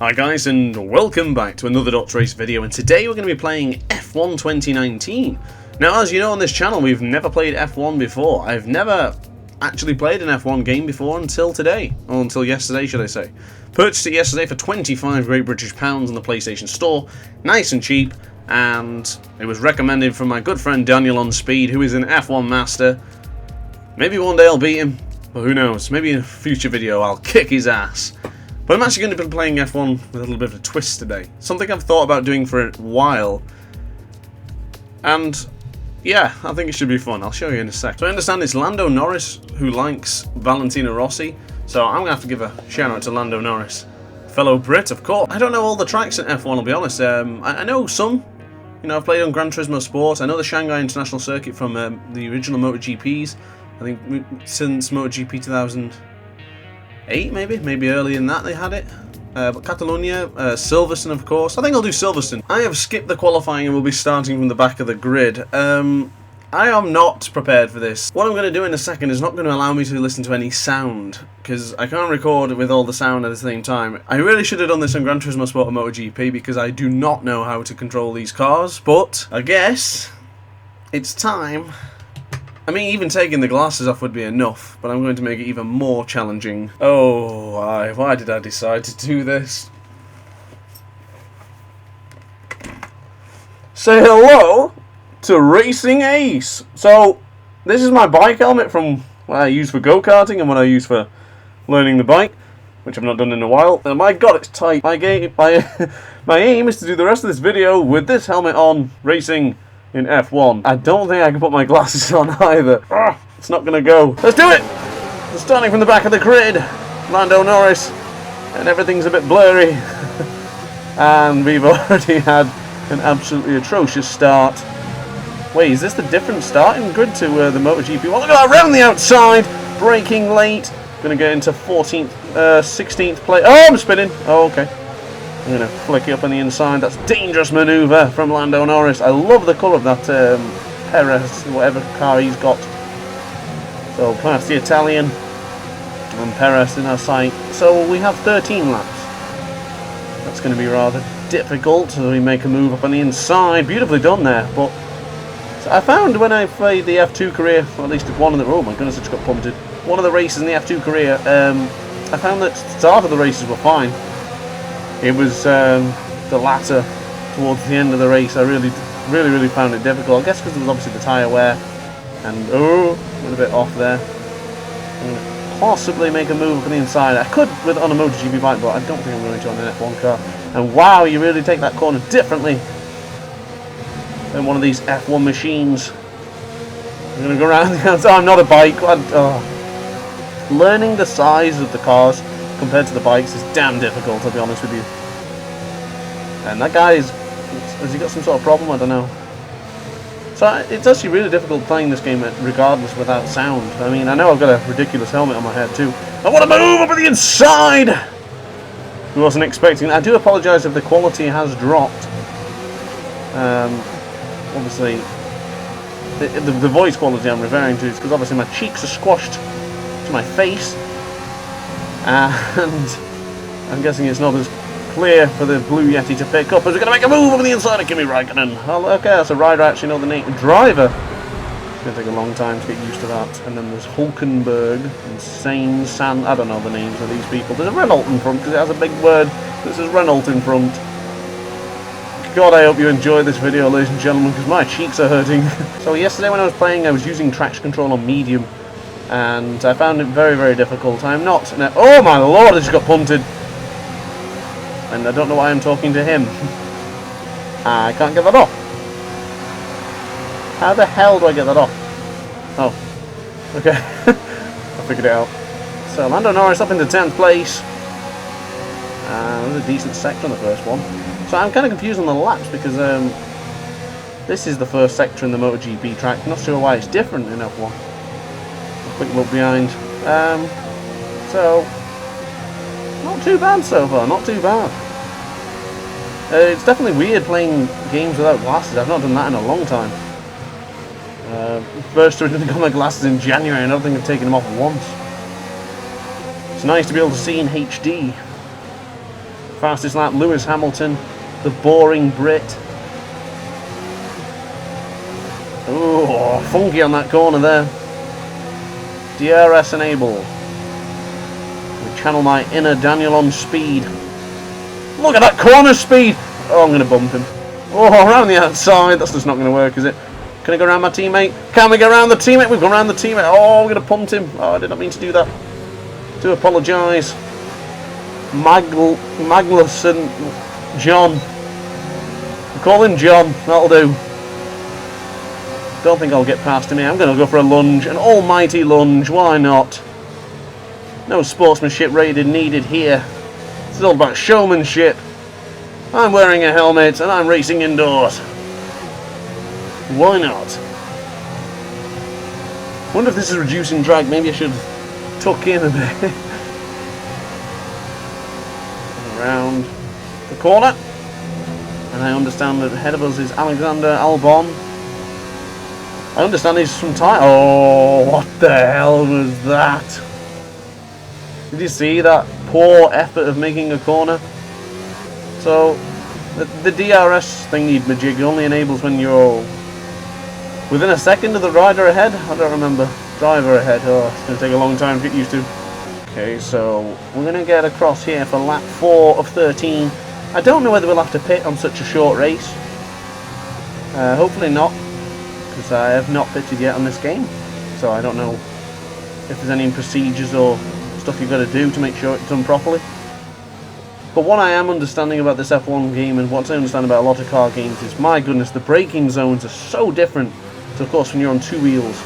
Hi guys, and welcome back to another DrAce video, and today we're going to be playing F1 2019. Now, as you know on this channel, we've never played F1 before. I've never actually played an F1 game before until today, or until yesterday should I say. Purchased it yesterday for 25 Great British Pounds on the PlayStation Store, nice and cheap, and it was recommended from my good friend Daniel on Speed, who is an F1 master. Maybe one day I'll beat him, but who knows, maybe in a future video I'll kick his ass. But I'm actually going to be playing F1 with a little bit of a twist today. Something I've thought about doing for a while. And yeah, I think it should be fun. I'll show you in a sec. So I understand it's Lando Norris who likes Valentino Rossi. So I'm going to have to give a shout out to Lando Norris. Fellow Brit, of course. I don't know all the tracks in F1, I'll be honest. I know some. You know, I've played on Gran Turismo Sport. I know the Shanghai International Circuit from the original MotoGPs. I think since MotoGP 2008, maybe earlier than that they had it. But Catalonia, Silverstone, of course. I think I'll do Silverstone. I have skipped the qualifying and we'll be starting from the back of the grid. I am not prepared for this. What I'm going to do in a second is not going to allow me to listen to any sound, because I can't record with all the sound at the same time. I really should have done this on Gran Turismo Sport and MotoGP, because I do not know how to control these cars, but I guess it's time. I mean, even taking the glasses off would be enough, but I'm going to make it even more challenging. Oh, why did I decide to do this? Say hello to Racing Ace. So, this is my bike helmet from what I use for go-karting and what I use for learning the bike, which I've not done in a while. And my god, it's tight. My aim is to do the rest of this video with this helmet on, racing in F1. I don't think I can put my glasses on either. It's not gonna go. Let's do it! We're starting from the back of the grid. Lando Norris. And everything's a bit blurry. And we've already had an absolutely atrocious start. Wait, is this the different starting grid to the MotoGP? Well, look at that, around the outside! Braking late. Gonna get into 14th, 16th place. Oh, I'm spinning! Oh, okay. I'm going to flick it up on the inside. That's dangerous manoeuvre from Lando Norris. I love the colour of that Perez, whatever car he's got. So past the Italian and Perez in our sight. So we have 13 laps. That's going to be rather difficult as we make a move up on the inside. Beautifully done there. But so I found when I played the F2 career, or at least one of the, oh my goodness, I just got punted. One of the races in the F2 career, I found that the start of the races were fine. It was the latter towards the end of the race. I really found it difficult. I guess because there was obviously the tyre wear, and went a bit off there. I'm going to possibly make a move up on the inside. I could on a MotoGP bike, but I don't think I'm going to on an F1 car. And wow, you really take that corner differently than one of these F1 machines. I'm going to go around the outside. I'm not a bike. Learning the size of the cars compared to the bikes is damn difficult, I'll be honest with you. And that guy has he got some sort of problem? I don't know. So it's actually really difficult playing this game regardless without sound. I mean, I know I've got a ridiculous helmet on my head too. I want to move up on the inside! I wasn't expecting that. I do apologise if the quality has dropped. Obviously, the voice quality I'm referring to is because obviously my cheeks are squashed to my face. And I'm guessing it's not as clear for the Blue Yeti to pick up as we're going to make a move over the inside of Kimi Raikkonen. Oh, okay, that's a rider, I actually know the name. Driver. It's going to take a long time to get used to that. And then there's Hulkenberg, Insane Sand. I don't know the names of these people. There's a Renault in front because it has a big word. This is Renault in front. God, I hope you enjoy this video, ladies and gentlemen, because my cheeks are hurting. So yesterday when I was playing, I was using traction control on medium. And I found it very difficult. I'm not... Oh my lord, I just got punted. And I don't know why I'm talking to him. I can't get that off. How the hell do I get that off? Oh. Okay. I figured it out. So Lando Norris up into 10th place. That was a decent sector on the first one. So I'm kind of confused on the laps because this is the first sector in the MotoGP track. I'm not sure why it's different in F1. Quick look behind. So not too bad so far, not too bad. It's definitely weird playing games without glasses. I've not done that in a long time. First I got my glasses in January, and I don't think I've taken them off once. It's nice to be able to see in HD. fastest lap. Lewis Hamilton, the boring Brit. Ooh, funky on that corner there. DRS enable. We channel my inner Daniel on speed. Look at that corner speed! Oh, I'm going to bump him. Oh, around the outside. That's just not going to work, is it? Can I go around my teammate? Can we go around the teammate? We've gone around the teammate. Oh, we're going to punt him. Oh, I did not mean to do that. Do apologise. Magnussen John. We'll call him John. That'll do. Don't think I'll get past him here. I'm going to go for a lunge. An almighty lunge. Why not? No sportsmanship rated needed here. It's all about showmanship. I'm wearing a helmet and I'm racing indoors. Why not? Wonder if this is reducing drag. Maybe I should tuck in a bit. Around the corner. And I understand that ahead of us is Alexander Albon. I understand he's from Thailand. Oh, what the hell was that? Did you see that poor effort of making a corner? So, the DRS thingy-majig only enables when you're within a second of the rider ahead? I don't remember. Driver ahead. Oh, it's going to take a long time to get used to. Okay, so we're going to get across here for lap 4 of 13. I don't know whether we'll have to pit on such a short race. Hopefully not, because I have not pitted yet on this game. So I don't know if there's any procedures or stuff you've got to do to make sure it's done properly. But what I am understanding about this F1 game, and what I understand about a lot of car games, is, my goodness, the braking zones are so different to, of course, when you're on two wheels.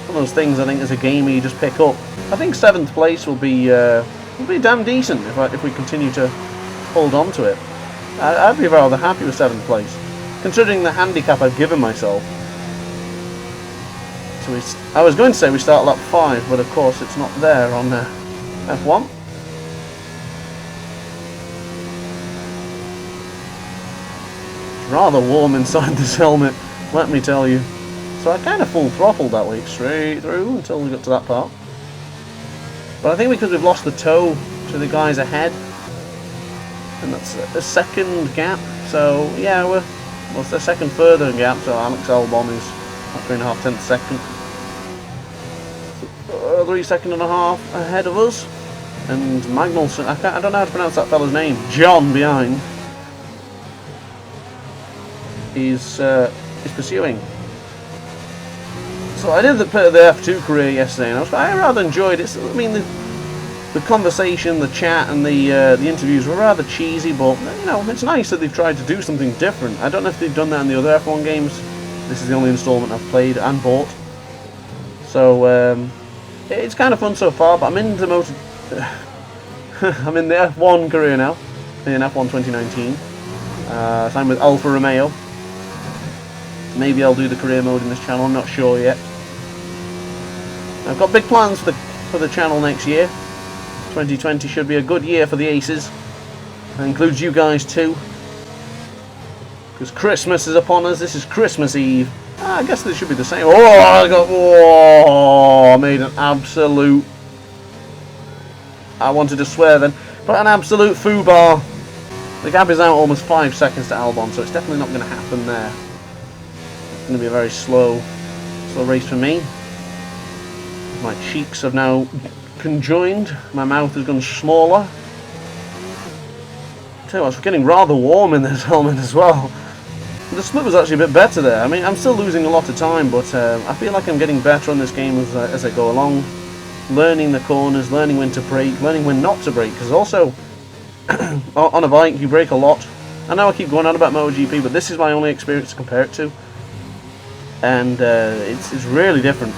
One of those things I think as a gamer you just pick up. I think 7th place will be damn decent if we continue to hold on to it. I'd be rather happy with 7th place, considering the handicap I've given myself. So I was going to say we start lap 5, but of course it's not there on F1. Rather warm inside this helmet, let me tell you. So I kind of full throttled that way straight through until we got to that part. But I think because we've lost the toe to the guys ahead, and that's a second gap. So yeah, well, it's a second further gap. So Alex Albon is 3.5 tenths second, 3.5 seconds ahead of us, and Magnussen. I don't know how to pronounce that fella's name. John behind. Is pursuing. So I did the F2 career yesterday, and I rather enjoyed it. I mean, the conversation, the chat, and the interviews were rather cheesy, but you know, it's nice that they've tried to do something different. I don't know if they've done that in the other F1 games. This is the only installment I've played and bought, so it's kind of fun so far. But I'm in the I'm in the F1 career now, in F1 2019. Signed with Alfa Romeo. Maybe I'll do the career mode in this channel, I'm not sure yet. I've got big plans for the channel next year. 2020 should be a good year for the Aces. That includes you guys too. Because Christmas is upon us, this is Christmas Eve. I guess this should be the same. I made an absolute... I wanted to swear then, but an absolute foobar. The gap is now almost 5 seconds to Albon, so it's definitely not going to happen there. It's going to be a very slow race for me. My cheeks have now conjoined. My mouth has gone smaller. I tell you what, it's getting rather warm in this helmet as well. The split was actually a bit better there. I mean, I'm still losing a lot of time, but I feel like I'm getting better on this game as I go along. Learning the corners, learning when to brake, learning when not to brake. Because also, on a bike, you brake a lot. I know I keep going on about MotoGP, but this is my only experience to compare it to. And it's really different.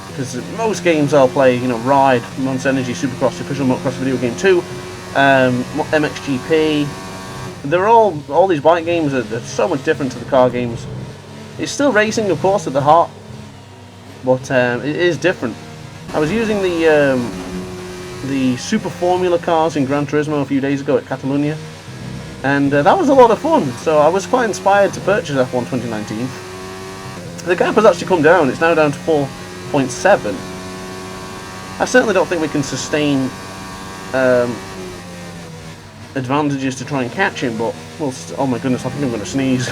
Because most games I'll play, you know, Ride, Monster Energy, Supercross, the official Motocross video game 2, MXGP, they're all these bike games are so much different to the car games. It's still racing, of course, at the heart, but it is different. I was using the Super Formula cars in Gran Turismo a few days ago at Catalonia, and that was a lot of fun, so I was quite inspired to purchase F1 2019. The gap has actually come down, it's now down to 4.7. I certainly don't think we can sustain advantages to try and catch him, but well, oh my goodness, I think I'm going to sneeze.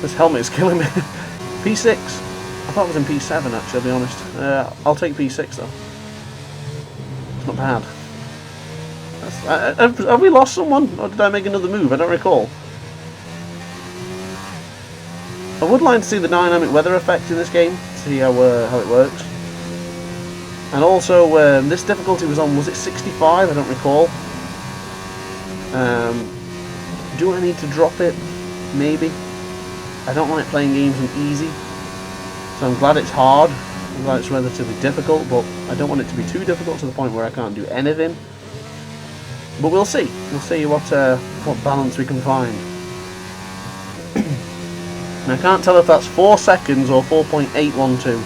This helmet is killing me. P6. I thought it was in P7 actually, I'll be honest. I'll take P6 though. It's not bad. Have we lost someone, or did I make another move? I don't recall. I would like to see the dynamic weather effect in this game, see how it works. And also, this difficulty was on, was it 65? I don't recall. Do I need to drop it? Maybe. I don't like playing games on easy, so I'm glad it's hard. I'm glad it's relatively difficult, but I don't want it to be too difficult to the point where I can't do anything. But we'll see. We'll see what balance we can find. And I can't tell if that's 4 seconds or 4.812.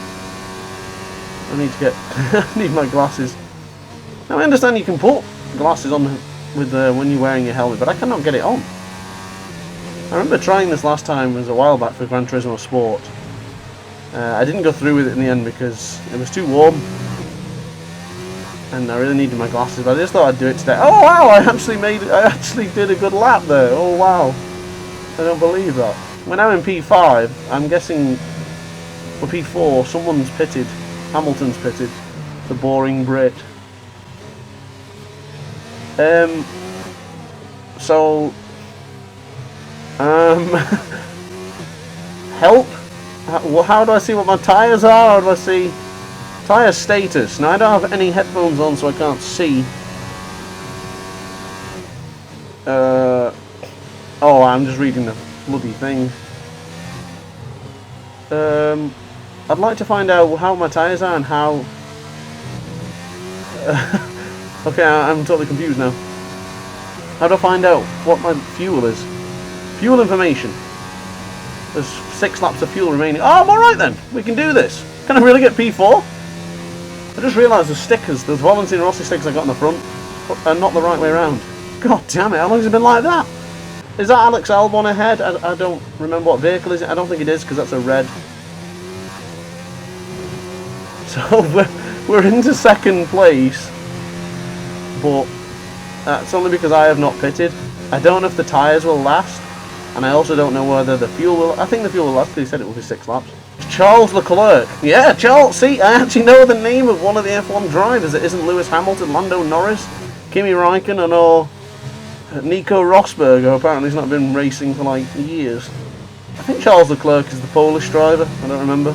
I need to get. I need my glasses. Now I understand you can put glasses on with when you're wearing your helmet, but I cannot get it on. I remember trying this last time, it was a while back for Gran Turismo Sport. I didn't go through with it in the end because it was too warm, and I really needed my glasses. But I just thought I'd do it today. Oh wow! I actually did a good lap there. Oh wow! I don't believe that. We're now in P5. I'm guessing for P4, someone's pitted. Hamilton's pitted. The boring Brit. So, help? How do I see what my tyres are? How do I see tyre status? Now I don't have any headphones on, so I can't see. Oh, I'm just reading the bloody thing. I'd like to find out how my tyres are and how... okay, I'm totally confused now. How do I find out what my fuel is? Fuel information. There's 6 laps of fuel remaining. Oh, I'm alright then. We can do this. Can I really get P4? I just realised the stickers, those Valentino Rossi stickers I got on the front, are not the right way around. God damn it, how long has it been like that? Is that Alex Albon ahead? I don't remember what vehicle is it. I don't think it is, because that's a red. So we're into 2nd place, but that's only because I have not pitted. I don't know if the tyres will last, and I also don't know whether the fuel will. I think the fuel will last, because he said it will be 6 laps. Charles Leclerc. Yeah, Charles. See, I actually know the name of one of the F1 drivers. It isn't Lewis Hamilton, Lando Norris, Kimi Räikkönen, or Nico Rosberg, who apparently has not been racing for like years. I think Charles Leclerc is the Polish driver. I don't remember.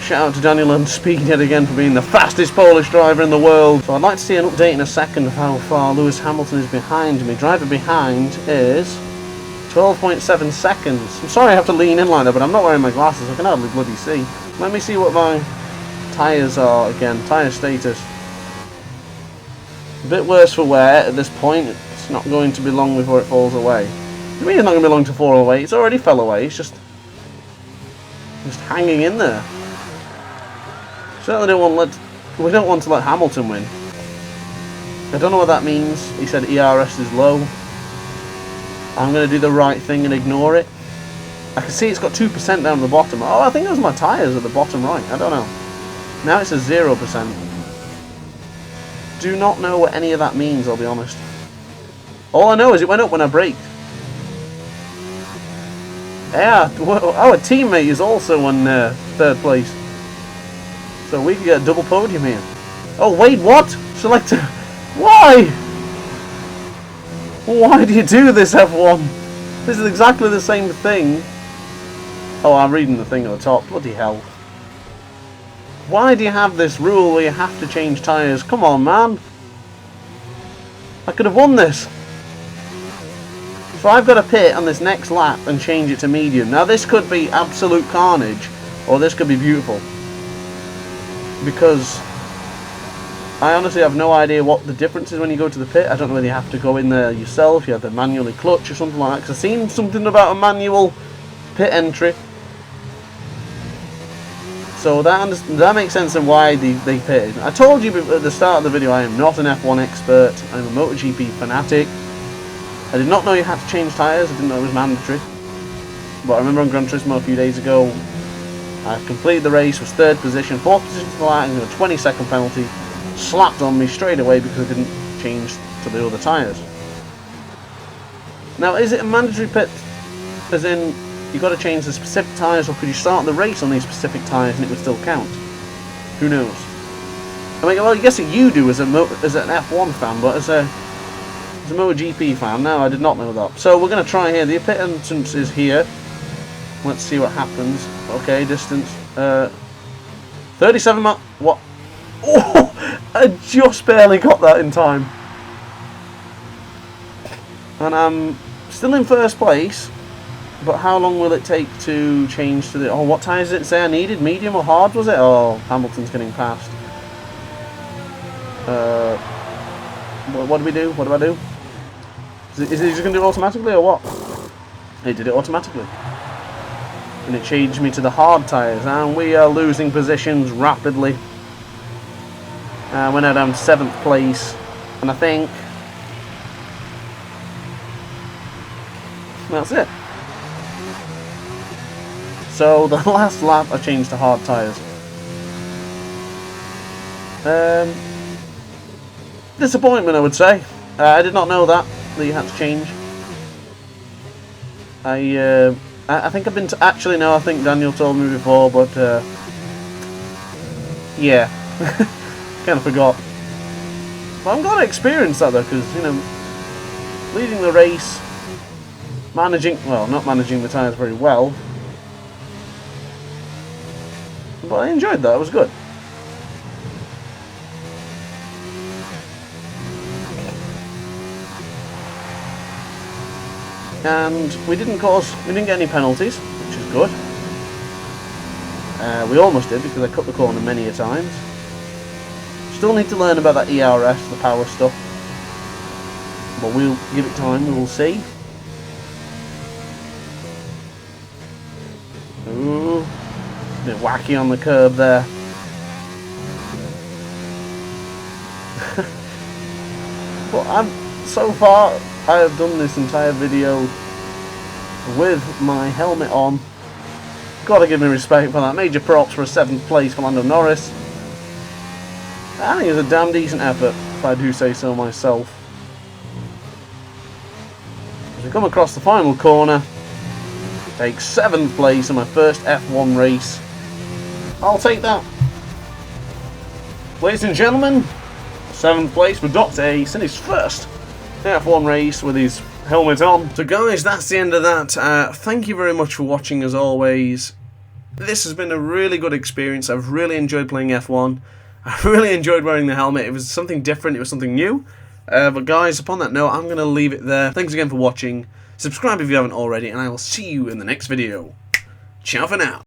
Shout out to Daniel and Speed yet again for being the fastest Polish driver in the world. So I'd like to see an update in a second of how far Lewis Hamilton is behind me. Driver behind is 12.7 seconds. I'm sorry I have to lean in like that, but I'm not wearing my glasses. I can hardly bloody see. Let me see what my tyres are again. Tyre status. A bit worse for wear at this point. It's not going to be long before it falls away. What do you mean it's not going to be long to fall away? It's already fell away. It's just hanging in there. Certainly we don't want to let Hamilton win. I don't know what that means. He said ERS is low. I'm going to do the right thing and ignore it. I can see it's got 2% down the bottom. Oh, I think it was my tyres at the bottom right. I don't know. Now it's a 0%. Do not know what any of that means, I'll be honest. All I know is it went up when I braked. Yeah, our teammate is also in 3rd place. So we can get a double podium here. Oh wait, what? Selector. Why? Why do you do this, F1? This is exactly the same thing. Oh, I'm reading the thing at the top. Bloody hell. Why do you have this rule where you have to change tyres? Come on, man. I could have won this. So I've got to pit on this next lap and change it to medium. Now this could be absolute carnage, or this could be beautiful. Because I honestly have no idea what the difference is when you go to the pit. I don't know whether you have to go in there yourself, you have to manually clutch or something like that. Because I've seen something about a manual pit entry. So that makes sense in why they pitted. I told you at the start of the video I am not an F1 expert. I'm a MotoGP fanatic. I did not know you had to change tyres. I didn't know it was mandatory. But I remember on Gran Turismo a few days ago, I completed the race, was 3rd position, 4th position to the line, and a 20-second penalty. slapped on me straight away because I didn't change to the other tyres. Now, is it a mandatory pit, as in you've got to change the specific tyres, or could you start the race on these specific tyres and it would still count? Who knows? I mean, well, I guess you do as an F1 fan, but as a MotoGP fan, no, I did not know that. So we're going to try here. The pit entrance is here. Let's see what happens. Okay, distance. 37 miles. What? Oh! I just barely got that in time. And I'm still in first place. But how long will it take to change to the... Oh, what tyres did it say I needed? Medium or hard, was it? Oh, Hamilton's getting past. What do we do? What do I do? Is it just going to do it automatically or what? It did it automatically. And it changed me to the hard tyres. And we are losing positions rapidly. We're now down to 7th place. And I think... that's it. So the last lap I changed to hard tyres. Disappointment, I would say. I did not know that you had to change. I think I've been to... actually, no, I think Daniel told me before, but yeah. Kind of forgot. But I'm glad I experienced that though, because, you know, leading the race, managing... well, not managing the tyres very well. But I enjoyed that, it was good. And we didn't get any penalties, which is good. We almost did because I cut the corner many a times. Still need to learn about that ERS, the power stuff. But we'll give it time, we will see. Ooh, a bit wacky on the curb there. But so far I have done this entire video with my helmet on. Gotta give me respect for that. Major props for a 7th place for Lando Norris. I think it's a damn decent effort, if I do say so myself. As we come across the final corner, take 7th place in my first F1 race. I'll take that. Ladies and gentlemen, 7th place for DrAce in his first F1 race with his helmet on. So guys, that's the end of that. Thank you very much for watching as always. This has been a really good experience. I've really enjoyed playing F1. I really enjoyed wearing the helmet. It was something different, it was something new. But guys, upon that note, I'm going to leave it there. Thanks again for watching. Subscribe if you haven't already, and I will see you in the next video. Ciao for now.